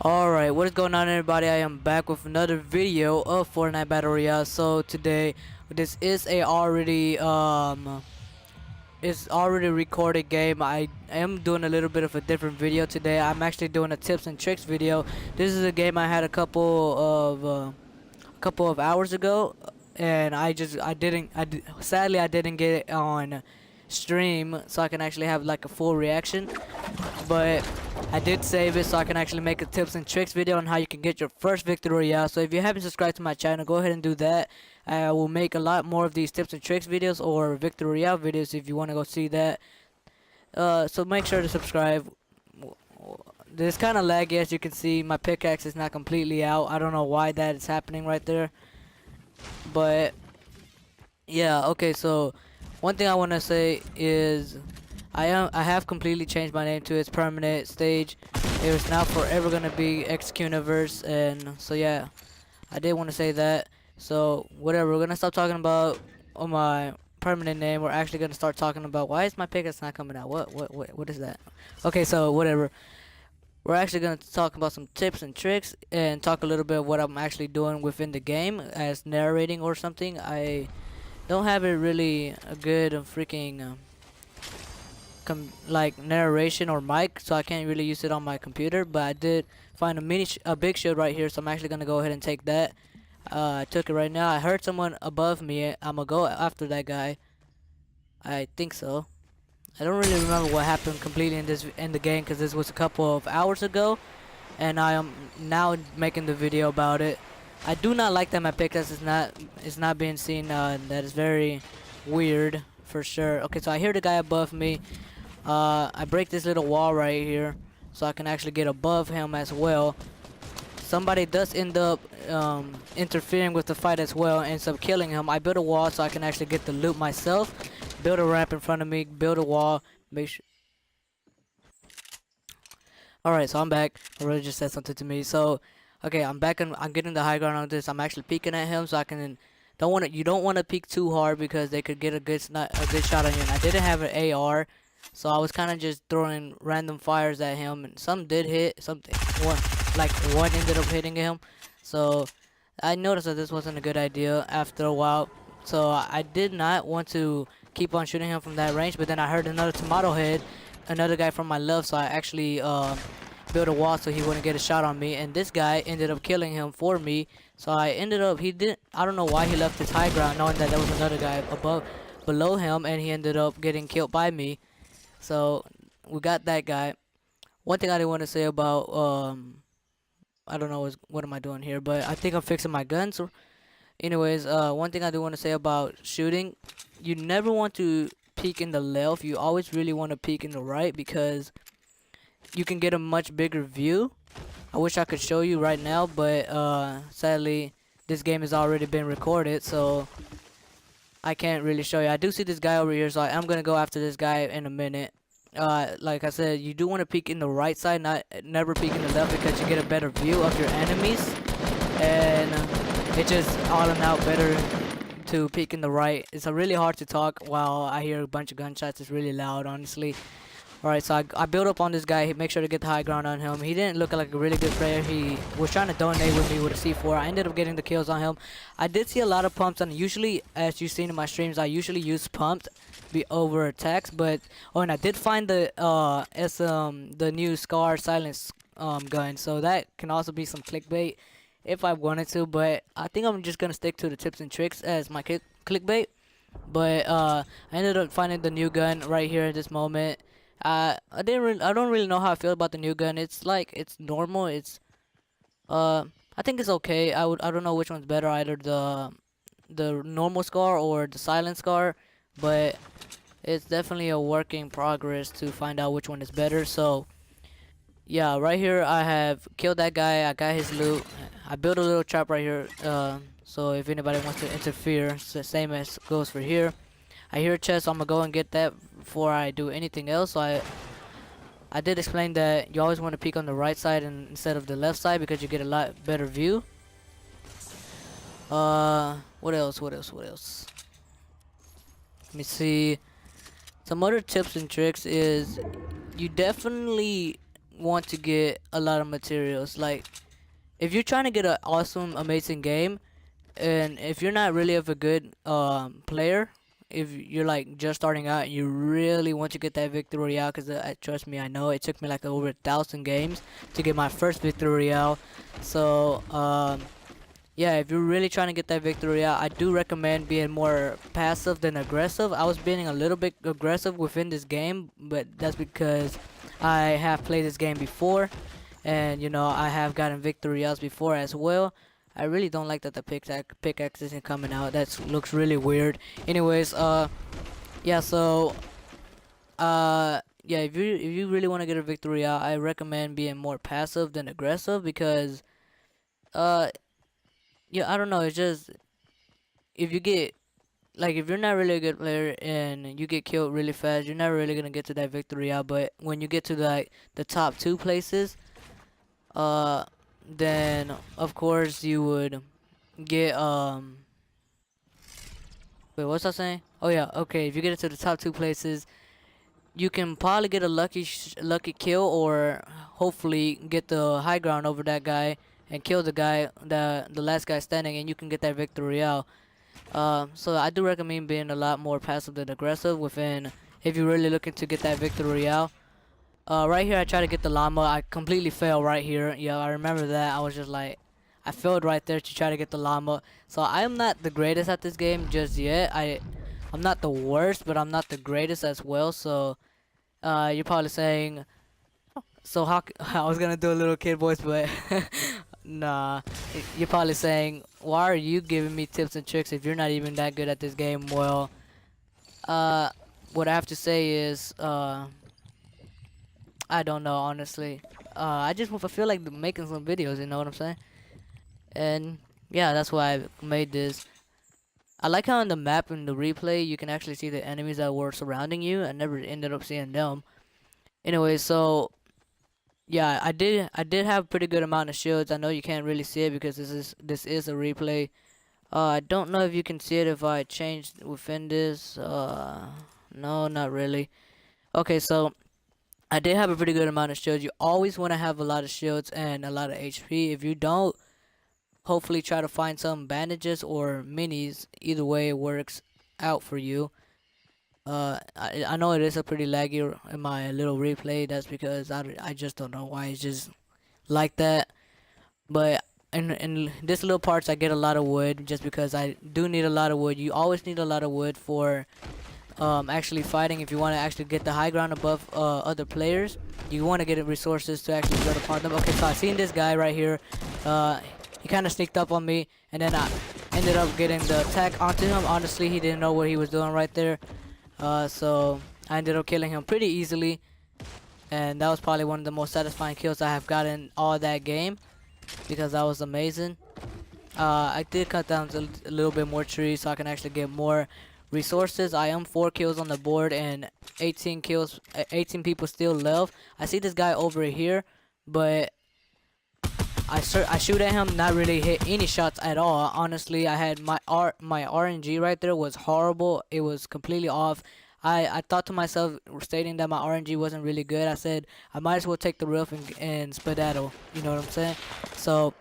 Alright, what is going on everybody? I am back with another video of Fortnite Battle Royale. So today, this is a already recorded game. I am doing a little bit of a different video today. I'm actually doing a tips and tricks video. This is a game I had a couple of hours ago, and sadly I didn't get it on stream so I can actually have like a full reaction, but I did save it so I can actually make a tips and tricks video on how you can get your first victory royale. So if you haven't subscribed to my channel, go ahead and do that. I will make a lot more of these tips and tricks videos or victory royale videos if you want to go see that. So make sure to subscribe. This kind of laggy, as you can see. My pickaxe is not completely out. I don't know why that is happening right there, but yeah. Okay, so one thing I want to say is I have completely changed my name to its permanent stage. It is now forever gonna be X-Universe, and so yeah, I did want to say that. So whatever, we're gonna stop talking about my permanent name. We're actually gonna start talking about why is my pickaxe not coming out? What is that? Okay, so whatever. We're actually gonna talk about some tips and tricks and talk a little bit of what I'm actually doing within the game as narrating or something. I don't have it really a good freaking like narration or mic, so I can't really use it on my computer, but I did find a big shield right here, so I'm actually gonna go ahead and take that. I took it right now. I heard someone above me. I'm gonna go after that guy. I think so. I don't really remember what happened completely in the game because this was a couple of hours ago, and I am now making the video about it. I do not like that my pickaxe is not being seen. That is very weird for sure. Okay, so I hear the guy above me. I break this little wall right here so I can actually get above him as well. Somebody does end up interfering with the fight as well, ends up killing him. I build a wall so I can actually get the loot myself. Build a ramp in front of me, build a wall, make sure. Alright, so I'm back. I really just said something to me. So, okay, I'm back and I'm getting the high ground on this. I'm actually peeking at him so I can you don't want to peek too hard because they could get a good shot on you. And I didn't have an AR, so I was kind of just throwing random fires at him, and some did hit. One ended up hitting him. So I noticed that this wasn't a good idea after a while. So I did not want to keep on shooting him from that range, but then I heard another tomato head, another guy from my left, so I actually built a wall so he wouldn't get a shot on me, and this guy ended up killing him for me. So I don't know why he left his high ground knowing that there was another guy below him, and he ended up getting killed by me. So we got that guy. One thing I didn't want to say about I don't know what am I doing here, but I think I'm fixing my guns. Anyways, one thing I do want to say about shooting, you never want to peek in the left. You always really want to peek in the right because you can get a much bigger view. I wish I could show you right now, but sadly this game has already been recorded, so I can't really show you. I do see this guy over here, so I am gonna go after this guy in a minute. Like I said, you do want to peek in the right side, never peek in the left, because you get a better view of your enemies, and it's just all in out better to peek in the right. It's really hard to talk while I hear a bunch of gunshots. It's really loud, honestly. Alright, so I built up on this guy. Make sure to get the high ground on him. He didn't look like a really good player. He was trying to donate with me with a C4. I ended up getting the kills on him. I did see a lot of pumps, and usually, as you've seen in my streams, I usually use pumped over attacks. But and I did find the new Scar silence gun, so that can also be some clickbait if I wanted to. But I think I'm just gonna stick to the tips and tricks as my clickbait. But I ended up finding the new gun right here at this moment. I don't really know how I feel about the new gun. It's normal. I think it's okay. I don't know which one's better, either the normal Scar or the silent Scar, but it's definitely a work in progress to find out which one is better. So yeah, right here I have killed that guy. I got his loot. I built a little trap right here, so if anybody wants to interfere, it's the same as goes for here. I hear a chest, so I'm gonna go and get that before I do anything else. So I did explain that you always want to peek on the right side instead of the left side because you get a lot better view. What else? Let me see. Some other tips and tricks is you definitely want to get a lot of materials. Like, if you're trying to get an awesome, amazing game, and if you're not really of a good player, if you're like just starting out and you really want to get that victory royale, because trust me, I know it took me like over 1,000 games to get my first victory royale. So yeah, if you're really trying to get that victory royale, I do recommend being more passive than aggressive. I was being a little bit aggressive within this game, but that's because I have played this game before, and you know, I have gotten victory royales before as well. I really don't like that the pickaxe isn't coming out. That looks really weird. Anyways, yeah. So, yeah. If you really want to get a victory royale, I recommend being more passive than aggressive because, uh, yeah. I don't know. It's just if you get like if you're not really a good player and you get killed really fast, you're never really gonna get to that victory royale. But when you get to like the top 2 places, uh, then of course you would get wait, what's I saying? Oh yeah, okay. If you get into the top 2 places, you can probably get a lucky kill, or hopefully get the high ground over that guy and kill the guy, the last guy standing, and you can get that victory royale. So I do recommend being a lot more passive than aggressive within if you're really looking to get that victory royale. Right here I try to get the llama. I completely failed right here. Yeah, I remember that. I was just like, I failed right there to try to get the llama. So I am not the greatest at this game just yet. I'm not the worst, but I'm not the greatest as well. So you're probably saying, so how I was gonna do a little kid voice, but nah. You're probably saying, why are you giving me tips and tricks if you're not even that good at this game? Well, uh, what I have to say is, I don't know, honestly. I just feel like making some videos, you know what I'm saying? And yeah, that's why I made this. I like how on the map in the replay you can actually see the enemies that were surrounding you. I never ended up seeing them. Anyway, so yeah, I did have a pretty good amount of shields. I know you can't really see it because this is a replay. I don't know if you can see it if I changed within this. No, not really. Okay, so I did have a pretty good amount of shields. You always want to have a lot of shields and a lot of HP. If you don't, hopefully try to find some bandages or minis. Either way, it works out for you. I know it is a pretty laggy in my little replay. That's because I just don't know why it's just like that. But in this little parts, I get a lot of wood just because I do need a lot of wood. You always need a lot of wood for actually fighting. If you want to actually get the high ground above other players, you want to get resources to actually build upon them. Okay, so I seen this guy right here. He kind of sneaked up on me, and then I ended up getting the attack onto him. Honestly, he didn't know what he was doing right there. So I ended up killing him pretty easily, and that was probably one of the most satisfying kills I have gotten all that game because that was amazing. I did cut down a little bit more trees so I can actually get more resources. I am 4 kills on the board and 18 kills, 18 people still left. I see this guy over here, but I shoot at him, not really hit any shots at all. Honestly, I had my RNG right there was horrible. It was completely off. I thought to myself, stating that my RNG wasn't really good. I said I might as well take the roof and skedaddle. You know what I'm saying? So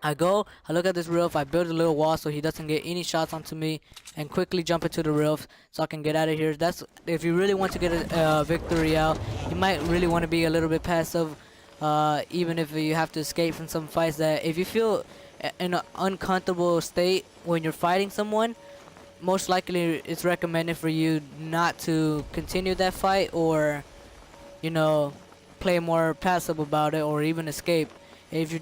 I look at this roof, I build a little wall so he doesn't get any shots onto me, and quickly jump into the roof so I can get out of here. That's if you really want to get a victory out, you might really want to be a little bit passive, even if you have to escape from some fights. That if you feel in an uncomfortable state when you're fighting someone, most likely it's recommended for you not to continue that fight, or you know, play more passive about it, or even escape. If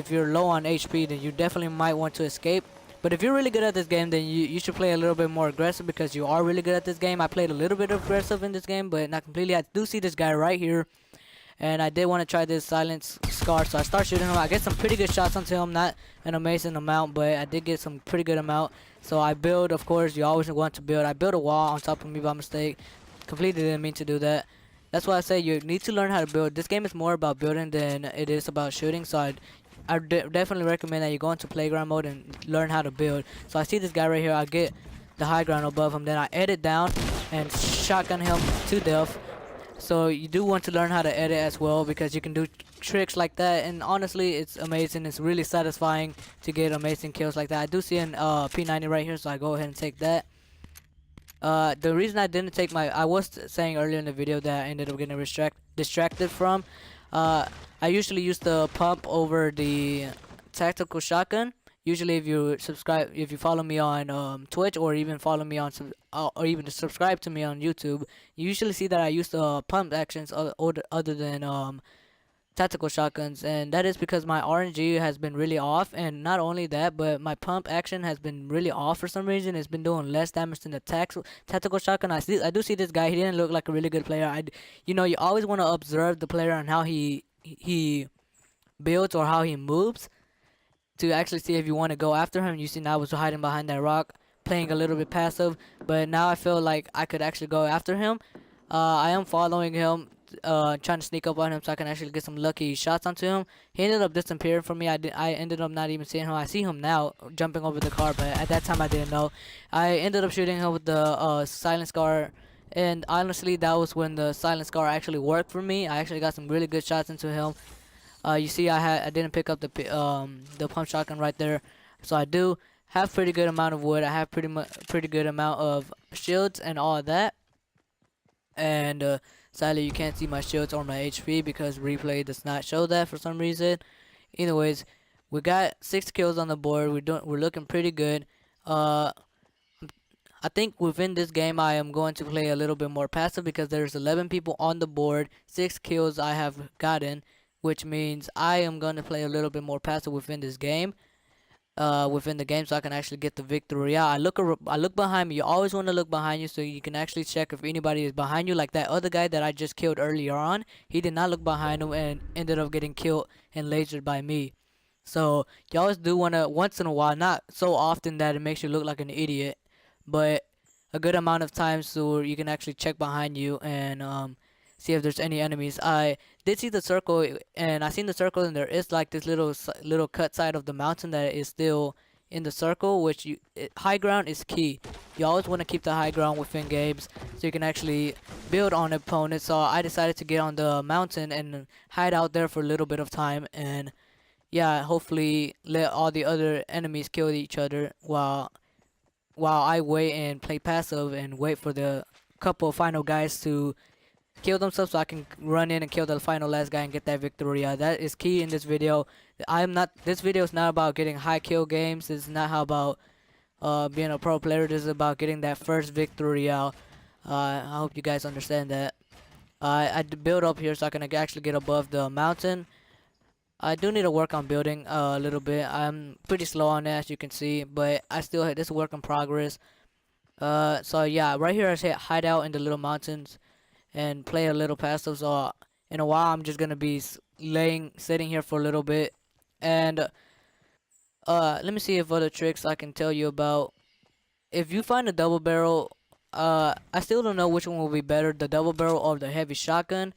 you're low on HP, then you definitely might want to escape. But if you're really good at this game, then you should play a little bit more aggressive because you are really good at this game. I played a little bit aggressive in this game, but not completely. I do see this guy right here, and I did want to try this silence scar, so I start shooting him. I get some pretty good shots onto him, not an amazing amount, but I did get some pretty good amount. So I build, of course, you always want to build. I built a wall on top of me by mistake. Completely didn't mean to do that. That's why I say you need to learn how to build. This game is more about building than it is about shooting. So I definitely recommend that you go into playground mode and learn how to build. So I see this guy right here. I get the high ground above him. Then I edit down and shotgun him to death. So you do want to learn how to edit as well because you can do tricks like that, and honestly, it's amazing. It's really satisfying to get amazing kills like that. I do see an P90 right here, so I go ahead and take that. The reason I didn't take I was saying earlier in the video that I ended up getting distracted from. Uh, I usually use the pump over the tactical shotgun. Usually, if you follow me on Twitch, or even follow me on or even subscribe to me on YouTube, you usually see that I use the pump actions other than tactical shotguns, and that is because my RNG has been really off, and not only that, but my pump action has been really off for some reason. It's been doing less damage than the tactical shotgun. I do see this guy. He didn't look like a really good player. You know, you always want to observe the player and how he builds or how he moves to actually see if you want to go after him. You see, now I was hiding behind that rock, playing a little bit passive, but now I feel like I could actually go after him. I am following him, trying to sneak up on him so I can actually get some lucky shots onto him. He ended up disappearing from me. I ended up not even seeing him. I see him now jumping over the car, but at that time I didn't know. I ended up shooting him with the silent scar, and honestly, that was when the silent scar actually worked for me. I actually got some really good shots into him. You see, I didn't pick up the pump shotgun right there, so I do have pretty good amount of wood. I have pretty good amount of shields and all of that. And sadly, you can't see my shields or my HP because replay does not show that for some reason. Anyways, we got 6 kills on the board. We're looking pretty good. I think within this game I am going to play a little bit more passive because there's 11 people on the board, 6 kills I have gotten, which means I am going to play a little bit more passive within this game. Within the game, so I can actually get the victory. Yeah, I look behind me. You always want to look behind you so you can actually check if anybody is behind you. Like that other guy that I just killed earlier on, he did not look behind him and ended up getting killed and lasered by me. So you always do want to, once in a while, not so often that it makes you look like an idiot, but a good amount of times so you can actually check behind you and see if there's any enemies. I did see the circle, and I seen the circle, and there is like this little cut side of the mountain that is still in the circle, which high ground is key. You always want to keep the high ground within games so you can actually build on opponents. So I decided to get on the mountain and hide out there for a little bit of time, and yeah, hopefully let all the other enemies kill each other while I wait and play passive and wait for the couple final guys to kill themselves so I can run in and kill the final last guy and get that victory. That is key in this video. This video is not about getting high kill games. This is not how about being a pro player. This is about getting that first victory out. I hope you guys understand that. I build up here so I can actually get above the mountain. I do need to work on building a little bit. I'm pretty slow on that, as you can see, but I still this is work in progress. So yeah, right here I say hide out in the little mountains and play a little passive. So in a while, I'm just gonna be sitting here for a little bit, and let me see if other tricks I can tell you about. If you find a double barrel, I still don't know which one will be better, the double barrel or the heavy shotgun.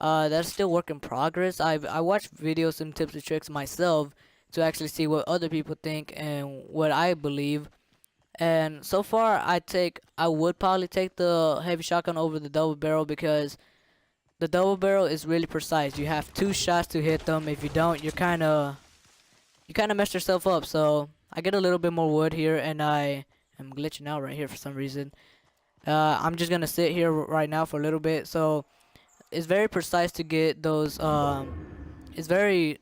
That's still work in progress. I watched videos and tips and tricks myself to actually see what other people think and what I believe. And so far, I would probably take the heavy shotgun over the double barrel because the double barrel is really precise. You have 2 shots to hit them. If you don't, you kind of mess yourself up. So I get a little bit more wood here, and I am glitching out right here for some reason. I'm just gonna sit here right now for a little bit. So it's very precise to get those. It's very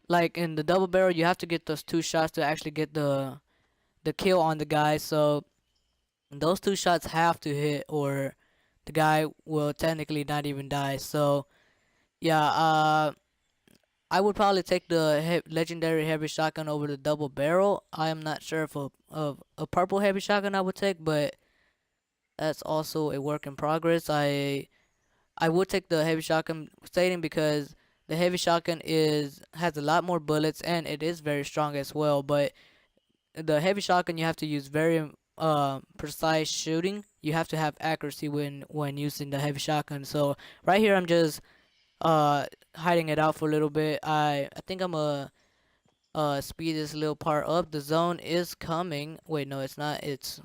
like in the double barrel, you have to get those 2 shots to actually get the kill on the guy. So those 2 shots have to hit, or the guy will technically not even die. So yeah, I would probably take the legendary heavy shotgun over the double barrel. I am not sure if a purple heavy shotgun I would take, but that's also a work in progress. I would take the heavy shotgun stating because the heavy shotgun has a lot more bullets and it is very strong as well. But the heavy shotgun, you have to use very precise shooting. You have to have accuracy when using the heavy shotgun. So right here I'm just hiding it out for a little bit. I think I'm speed this little part up. The zone is coming. Wait, no, it's not. It's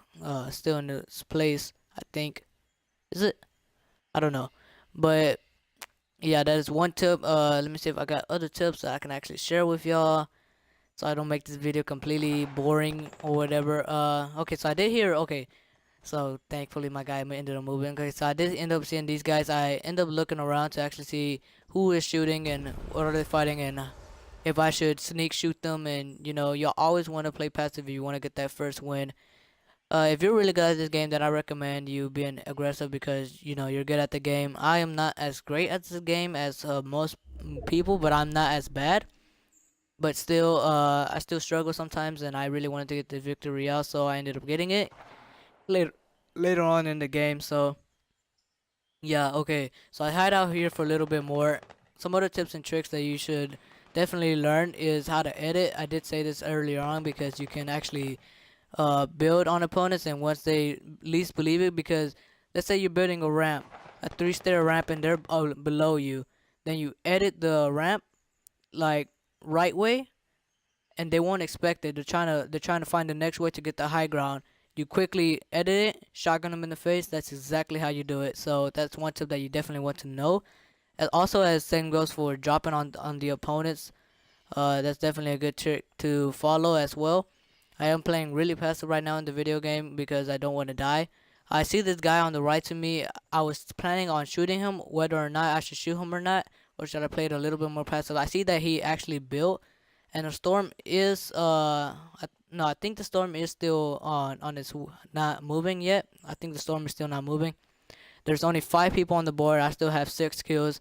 still in its place, I think. Is it? I don't know. But yeah, that is one tip. Let me see if I got other tips that I can actually share with y'all, so I don't make this video completely boring or whatever. Okay, so I did hear. Okay, so thankfully my guy ended up moving. Okay, so I did end up seeing these guys. I end up looking around to actually see who is shooting and what are they fighting, and if I should sneak shoot them. And you know, you always want to play passive if you want to get that first win. If you're really good at this game, then I recommend you being aggressive because you know you're good at the game. I am not as great at this game as most people, but I'm not as bad. But still, I still struggle sometimes, and I really wanted to get the victory out, so I ended up getting it later later on in the game. So yeah, okay. So I hide out here for a little bit more. Some other tips and tricks that you should definitely learn is how to edit. I did say this earlier on because you can actually build on opponents, and once they least believe it, because let's say you're building a ramp, a three-stair ramp, and they're below you, then you edit the ramp like right way, and they won't expect it. They're trying to find the next way to get the high ground. You quickly edit it, shotgun them in the face. That's exactly how you do it. So that's one tip that you definitely want to know. And also, as same goes for dropping on the opponents, that's definitely a good trick to follow as well. I am playing really passive right now in the video game because I don't want to die. I see this guy on the right to me. I was planning on shooting him, whether or not I should shoot him or not, or should I play it a little bit more passive. I see that he actually built, and the storm is no, I think the storm is still on its not moving yet. I think the storm is still not moving. There's only 5 people on the board. I still have 6 kills.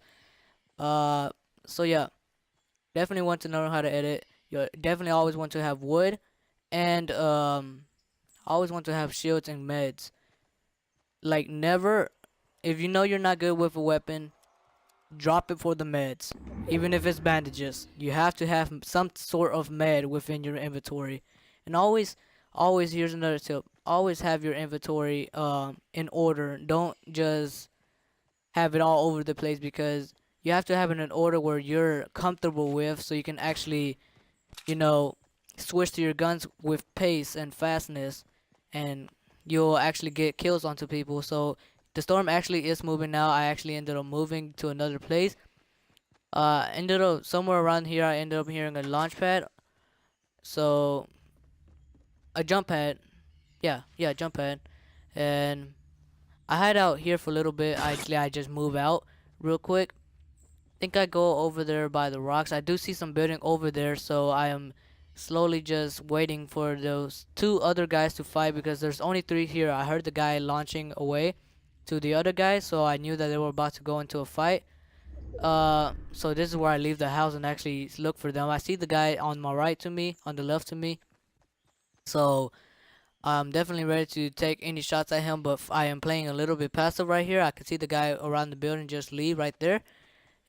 Uh, so yeah, definitely want to know how to edit. You definitely always want to have wood, and always want to have shields and meds. Like never, if you know you're not good with a weapon, drop it for the meds. Even if it's bandages, you have to have some sort of med within your inventory. And always here's another tip. Always have your inventory in order. Don't just have it all over the place, because you have to have it in order where you're comfortable with, so you can actually, you know, switch to your guns with pace and fastness, and you'll actually get kills onto people. So the storm actually is moving now. I actually ended up moving to another place. Ended up somewhere around here. I ended up hearing a launch pad. So a jump pad. Yeah, jump pad. And I hide out here for a little bit. I just move out real quick. Think I go over there by the rocks. I do see some building over there, so I am slowly just waiting for those 2 other guys to fight, because there's only 3 here. I heard the guy launching away to the other guy, so I knew that they were about to go into a fight. So this is where I leave the house and actually look for them. I see the guy on my right to me, on the left to me. So I'm definitely ready to take any shots at him, but I am playing a little bit passive right here. I can see the guy around the building just leave right there.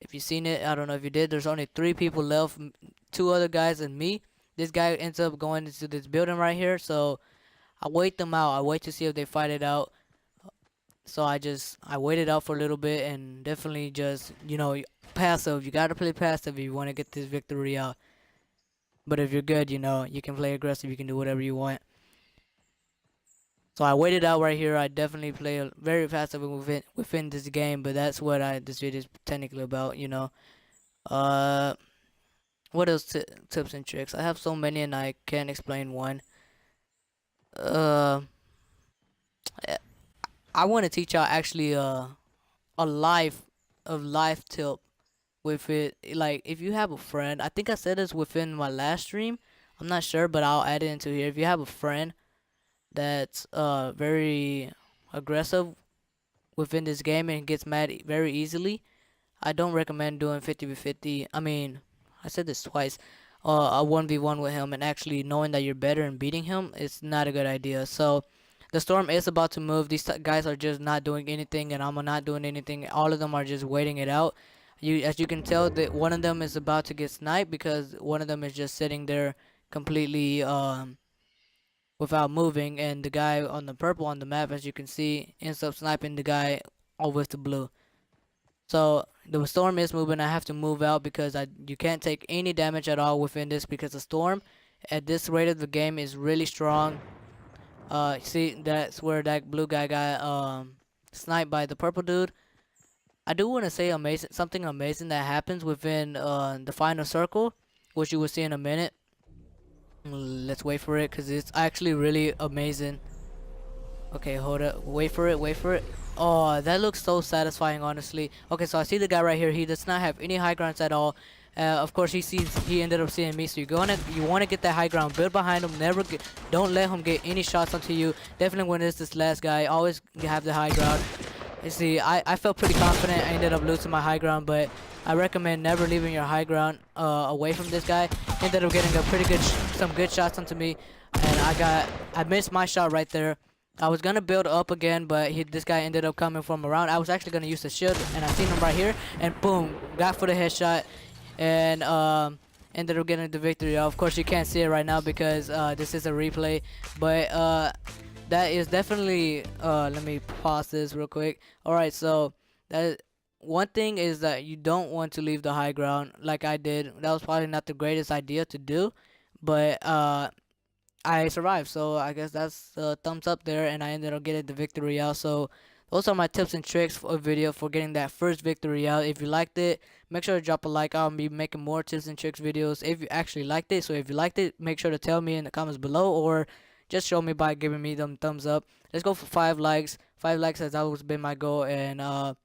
If you seen it, I don't know if you did. There's only 3 people left, 2 other guys and me. This guy ends up going into this building right here, so I wait them out. I wait to see if they fight it out. So I waited out for a little bit, and definitely just, you know, passive. You gotta play passive if you want to get this victory out. But if you're good, you know, you can play aggressive. You can do whatever you want. So I waited out right here. I definitely play very passive within this game, but that's what this video is technically about, you know. Uh, what else tips and tricks? I have so many and I can't explain one. Uh, I want to teach y'all actually a life tip with it. Like if you have a friend, I think I said this within my last stream. I'm not sure, but I'll add it into here. If you have a friend that's very aggressive within this game and gets mad very easily, I don't recommend doing 50v50. I mean, I said this twice. A 1v1 with him and actually knowing that you're better and beating him, it's not a good idea. So the storm is about to move. These guys are just not doing anything, and I'm not doing anything. All of them are just waiting it out. As you can tell, that one of them is about to get sniped, because one of them is just sitting there completely without moving, and the guy on the purple on the map, as you can see, ends up sniping the guy all with the blue. So the storm is moving. I have to move out because you can't take any damage at all within this, because the storm at this rate of the game is really strong. See, that's where that blue guy got sniped by the purple dude. I do want to say something amazing that happens within the final circle, which you will see in a minute. Let's wait for it, cause it's actually really amazing. Okay, hold up. Wait for it. Wait for it. Oh, that looks so satisfying, honestly. Okay, so I see the guy right here. He does not have any high grounds at all. Of course, he ended up seeing me. So you wanna get that high ground. Build behind him. Don't let him get any shots onto you. Definitely when it's this last guy, always have the high ground. You see, I felt pretty confident. I ended up losing my high ground, but I recommend never leaving your high ground away from this guy. Ended up getting a pretty some good shots onto me, and I missed my shot right there. I was gonna build up again, but this guy ended up coming from around. I was actually gonna use the shield, and I seen him right here, and boom, got for the headshot, and ended up getting the victory. Of course, you can't see it right now because this is a replay, but that is definitely. Let me pause this real quick. All right, so that one thing is that you don't want to leave the high ground like I did. That was probably not the greatest idea to do, but I survived, so I guess that's a thumbs up there, and I ended up getting the victory out. So those are my tips and tricks for a video for getting that first victory out. If you liked it, make sure to drop a like. I'll be making more tips and tricks videos if you actually liked it. So if you liked it, make sure to tell me in the comments below, or just show me by giving me them thumbs up. Let's go for 5 likes. 5 likes has always been my goal, and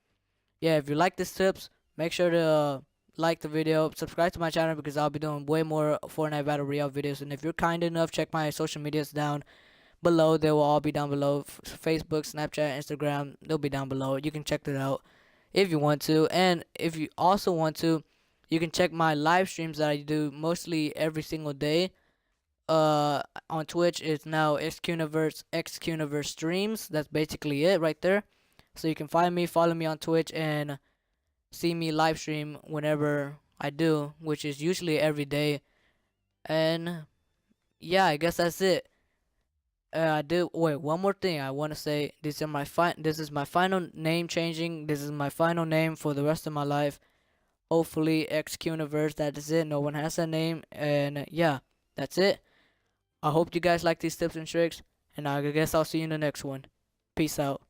yeah, if you like these tips, make sure to like the video, subscribe to my channel because I'll be doing way more Fortnite Battle Royale videos. And if you're kind enough, check my social medias down below. They will all be down below. Facebook, Snapchat, Instagram, they'll be down below. You can check that out if you want to. And if you also want to, you can check my live streams that I do mostly every single day. On Twitch, it's now XQuniverse streams. That's basically it right there. So you can find me, follow me on Twitch, and see me live stream whenever I do, which is usually every day. And yeah, I guess that's it. I do wait, one more thing I want to say. This is my final name changing. This is my final name for the rest of my life. Hopefully XQuniverse, that is it. No one has a name. And yeah, that's it. I hope you guys like these tips and tricks, and I guess I'll see you in the next one. Peace out.